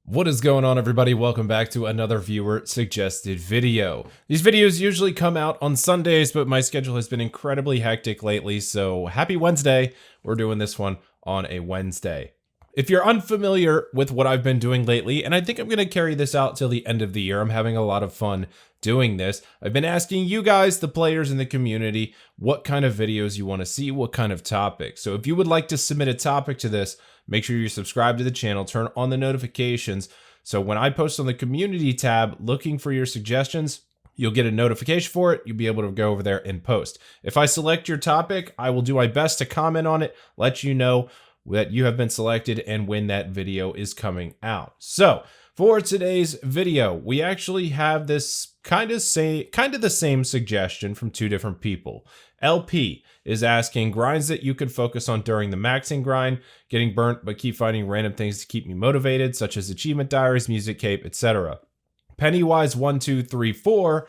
What is going on, everybody? Welcome back to another viewer suggested video. These videos usually come out on Sundays, but my schedule has been incredibly hectic lately, so happy Wednesday. We're doing this one on a Wednesday. If you're unfamiliar with what I've been doing lately, and I think I'm going to carry this out till the end of the year, I'm having a lot of fun doing this. I've been asking you guys, the players in the community, what kind of videos you want to see, what kind of topics. So if you would like to submit a topic to this, make sure you subscribe to the channel, turn on the notifications, so when I post on the community tab looking for your suggestions, you'll get a notification for it. You'll be able to go over there and post. If I select your topic, I will do my best to comment on it, let you know that you have been selected and when that video is coming out. So for today's video, we actually have this kind of the same suggestion from two different people. LP is asking grinds that you could focus on during the maxing grind, getting burnt but keep finding random things to keep me motivated, such as achievement diaries, music cape, etc. Pennywise1234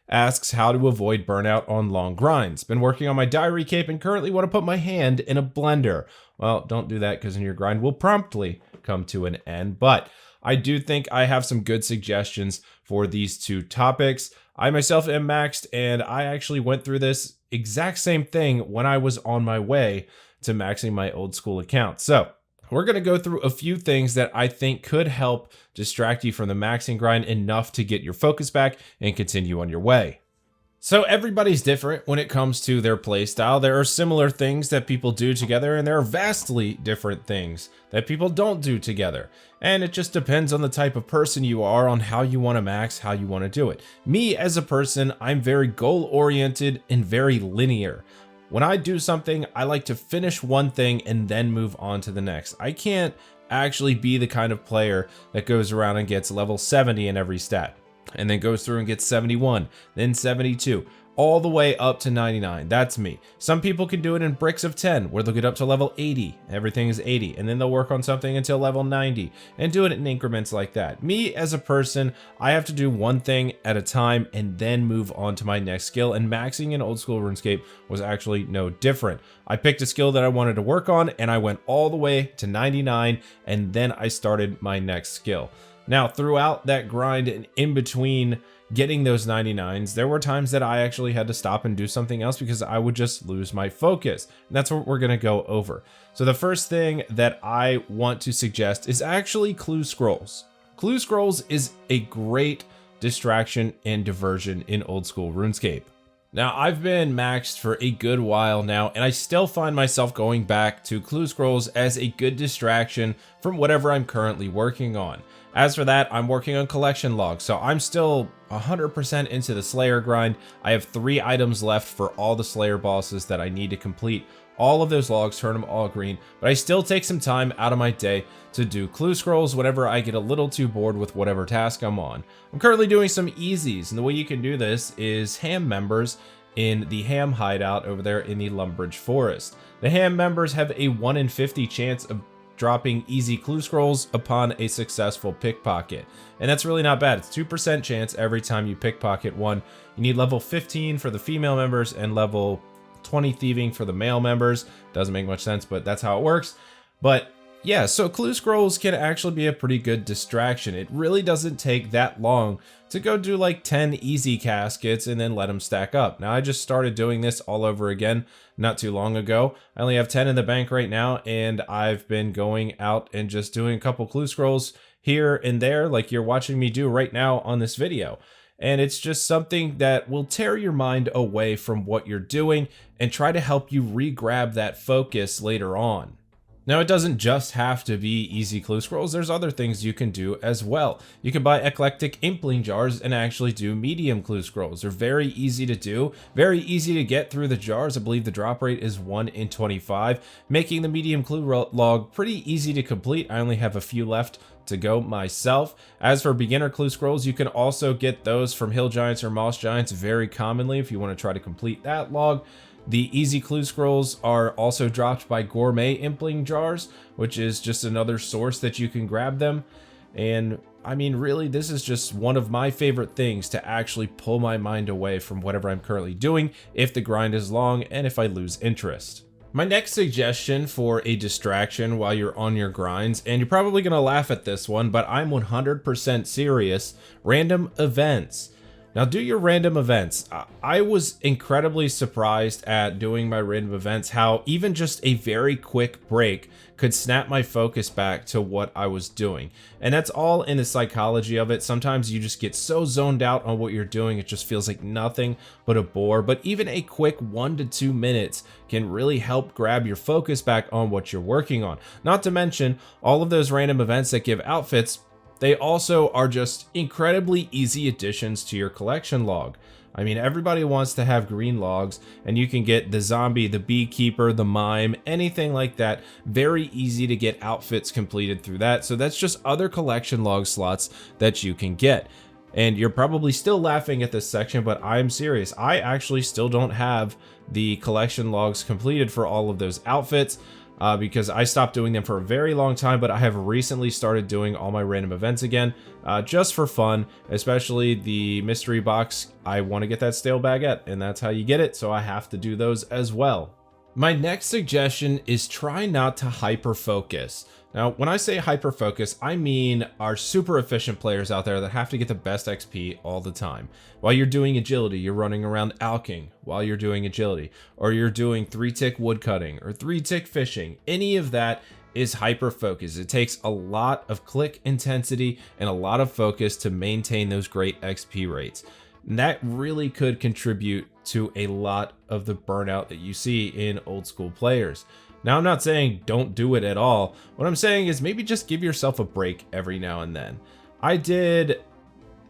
asks how to avoid burnout on long grinds. Been working on my diary cape and currently want to put my hand in a blender. Well, don't do that because your grind will promptly come to an end, but I do think I have some good suggestions for these two topics. I myself am maxed, and I actually went through this exact same thing when I was on my way to maxing my old school account. So we're going to go through a few things that I think could help distract you from the maxing grind enough to get your focus back and continue on your way. So everybody's different when it comes to their playstyle. There are similar things that people do together, and there are vastly different things that people don't do together. And it just depends on the type of person you are, on how you want to max, how you want to do it. Me as a person, I'm very goal-oriented and very linear. When I do something, I like to finish one thing and then move on to the next. I can't actually be the kind of player that goes around and gets level 70 in every stat, and then goes through and gets 71, then 72, all the way up to 99. That's me. Some people can do it in bricks of 10, where they'll get up to level 80, everything is 80, and then they'll work on something until level 90, and do it in increments like that. Me as a person, I have to do one thing at a time and then move on to my next skill, and maxing in old school RuneScape was actually no different. I picked a skill that I wanted to work on, and I went all the way to 99, and then I started my next skill. Now, throughout that grind and in between getting those 99s, there were times that I actually had to stop and do something else because I would just lose my focus. And that's what we're going to go over. So the first thing that I want to suggest is actually clue scrolls. Clue scrolls is a great distraction and diversion in old school RuneScape. Now, I've been maxed for a good while now, and I still find myself going back to clue scrolls as a good distraction from whatever I'm currently working on. As for that, I'm working on collection logs, so I'm still 100% into the Slayer grind. I have 3 items left for all the Slayer bosses that I need to complete all of those logs, turn them all green, but I still take some time out of my day to do clue scrolls whenever I get a little too bored with whatever task I'm on. I'm currently doing some easies, and the way you can do this is ham members in the ham hideout over there in the Lumbridge Forest. The ham members have a 1 in 50 chance of dropping easy clue scrolls upon a successful pickpocket, and that's really not bad. It's 2% chance every time you pickpocket one. You need level 15 for the female members and level 20 thieving for the male members. Doesn't make much sense, but that's how it works. But yeah, so clue scrolls can actually be a pretty good distraction. It really doesn't take that long to go do like 10 easy caskets and then let them stack up. Now, I just started doing this all over again not too long ago. I only have 10 in the bank right now, and I've been going out and just doing a couple clue scrolls here and there like you're watching me do right now on this video. And it's just something that will tear your mind away from what you're doing and try to help you re-grab that focus later on. Now, it doesn't just have to be easy clue scrolls. There's other things you can do as well. You can buy eclectic impling jars and actually do medium clue scrolls. They're very easy to do, very easy to get through the jars. I believe the drop rate is 1 in 25, making the medium clue log pretty easy to complete. I only have a few left to go myself. As for beginner clue scrolls, you can also get those from hill giants or moss giants very commonly if you want to try to complete that log. The easy clue scrolls are also dropped by gourmet impling jars, which is just another source that you can grab them. And I mean, really, this is just one of my favorite things to actually pull my mind away from whatever I'm currently doing if the grind is long and if I lose interest. My next suggestion for a distraction while you're on your grinds, and you're probably going to laugh at this one, but I'm 100% serious, random events. Now do your random events. I was incredibly surprised at doing my random events, how even just a very quick break could snap my focus back to what I was doing. And that's all in the psychology of it. Sometimes you just get so zoned out on what you're doing, it just feels like nothing but a bore. But even a quick 1 to 2 minutes can really help grab your focus back on what you're working on. Not to mention all of those random events that give outfits, they also are just incredibly easy additions to your collection log. I mean, everybody wants to have green logs, and you can get the zombie, the beekeeper, the mime, anything like that. Very easy to get outfits completed through that. So that's just other collection log slots that you can get. And you're probably still laughing at this section, but I'm serious. I actually still don't have the collection logs completed for all of those outfits. Because I stopped doing them for a very long time, but I have recently started doing all my random events again, just for fun, especially the mystery box. I want to get that stale baguette, and that's how you get it, so I have to do those as well. My next suggestion is try not to hyper focus. Now, when I say hyper focus, I mean our super efficient players out there that have to get the best XP all the time. While you're doing agility, you're running around alking while you're doing agility, or you're doing 3-tick woodcutting or 3-tick fishing. Any of that is hyper focus. It takes a lot of click intensity and a lot of focus to maintain those great XP rates. And that really could contribute to a lot of the burnout that you see in old school players. Now, I'm not saying don't do it at all. What I'm saying is maybe just give yourself a break every now and then. I did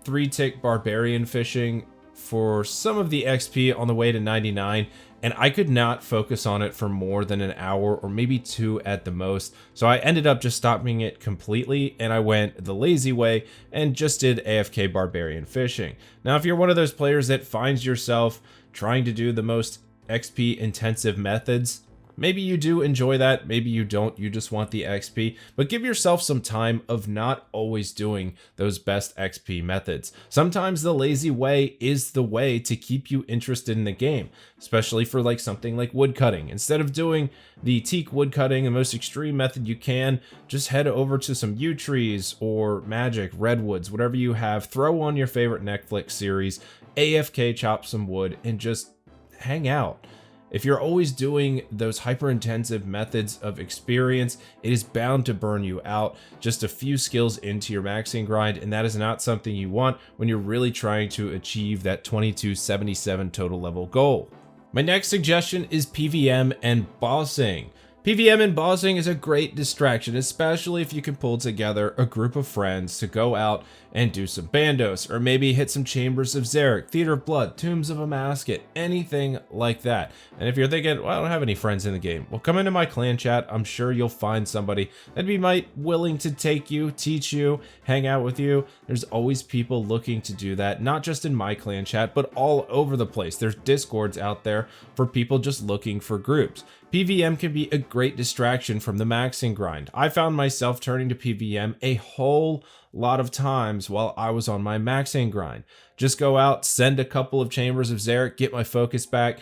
3-tick barbarian fishing for some of the XP on the way to 99, and I could not focus on it for more than an hour or maybe 2 at the most. So I ended up just stopping it completely, and I went the lazy way and just did AFK barbarian fishing. Now, if you're one of those players that finds yourself trying to do the most XP intensive methods, maybe you do enjoy that, maybe you don't, you just want the XP, but give yourself some time of not always doing those best XP methods. Sometimes the lazy way is the way to keep you interested in the game, especially for like something like woodcutting. Instead of doing the teak woodcutting, the most extreme method you can, just head over to some yew trees or magic, redwoods, whatever you have, throw on your favorite Netflix series, AFK chop some wood, and just hang out. If you're always doing those hyper-intensive methods of experience, it is bound to burn you out just a few skills into your maxing grind, and that is not something you want when you're really trying to achieve that 2277 total level goal. My next suggestion is PVM and bossing. PVM and bossing is a great distraction, especially if you can pull together a group of friends to go out and do some bandos, or maybe hit some Chambers of Xeric, Theater of Blood, Tombs of a Masket, anything like that. And if you're thinking, well, I don't have any friends in the game, well, come into my clan chat. I'm sure you'll find somebody that'd be willing to take you, teach you, hang out with you. There's always people looking to do that, not just in my clan chat, but all over the place. There's Discords out there for people just looking for groups. PVM can be a great distraction from the maxing grind. I found myself turning to PVM a whole lot of times while I was on my maxing grind. Just go out, send a couple of Chambers of Xeric, get my focus back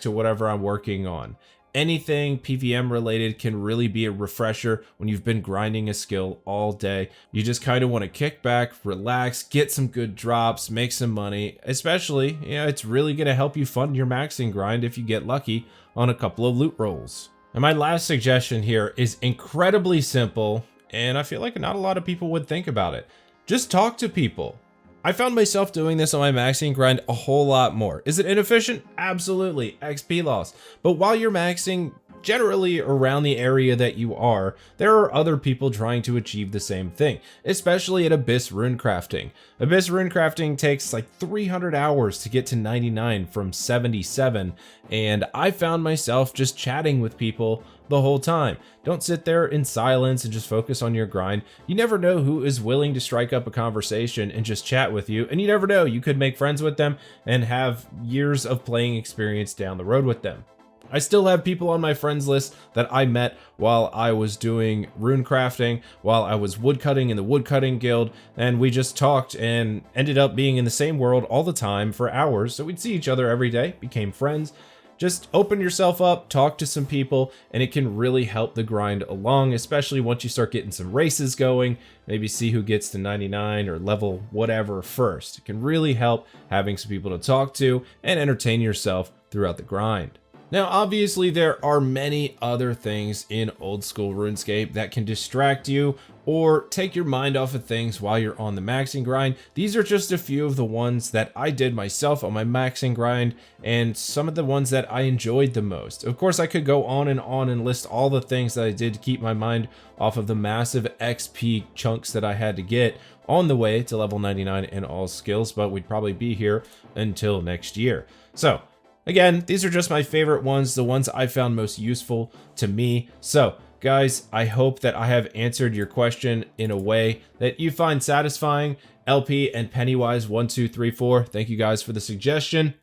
to whatever I'm working on. Anything PVM related can really be a refresher when you've been grinding a skill all day. You just kind of want to kick back, relax, get some good drops, make some money. Especially, it's really going to help you fund your maxing grind if you get lucky on a couple of loot rolls. And my last suggestion here is incredibly simple, and I feel like not a lot of people would think about it. Just talk to people. I found myself doing this on my maxing grind a whole lot more. Is it inefficient? Absolutely. XP loss. But while you're maxing generally around the area that you are, there are other people trying to achieve the same thing, especially at Abyss Runecrafting. Abyss Runecrafting takes like 300 hours to get to 99 from 77, and I found myself just chatting with people the whole time. Don't sit there in silence and just focus on your grind. You never know who is willing to strike up a conversation and just chat with you, and you never know, you could make friends with them and have years of playing experience down the road with them. I still have people on my friends list that I met while I was doing rune crafting, while I was woodcutting in the woodcutting guild, and we just talked and ended up being in the same world all the time for hours. So we'd see each other every day, became friends, just open yourself up, talk to some people, and it can really help the grind along, especially once you start getting some races going, maybe see who gets to 99 or level whatever first. It can really help having some people to talk to and entertain yourself throughout the grind. Now, obviously, there are many other things in old school RuneScape that can distract you or take your mind off of things while you're on the maxing grind. These are just a few of the ones that I did myself on my maxing grind and some of the ones that I enjoyed the most. Of course, I could go on and list all the things that I did to keep my mind off of the massive XP chunks that I had to get on the way to level 99 in all skills, but we'd probably be here until next year. So, again, these are just my favorite ones, the ones I found most useful to me. So, guys, I hope that I have answered your question in a way that you find satisfying. LP and Pennywise1234, thank you guys for the suggestion.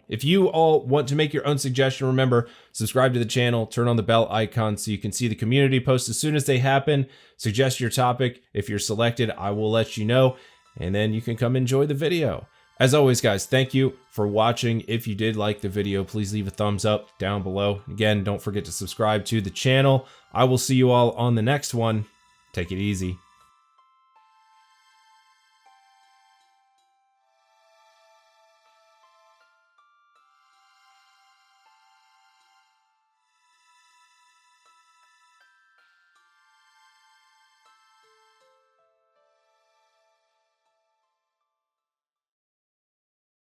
If you all want to make your own suggestion, remember, subscribe to the channel, turn on the bell icon so you can see the community posts as soon as they happen. Suggest your topic. If you're selected, I will let you know, and then you can come enjoy the video. As always, guys, thank you for watching. If you did like the video, please leave a thumbs up down below. Again, don't forget to subscribe to the channel. I will see you all on the next one. Take it easy.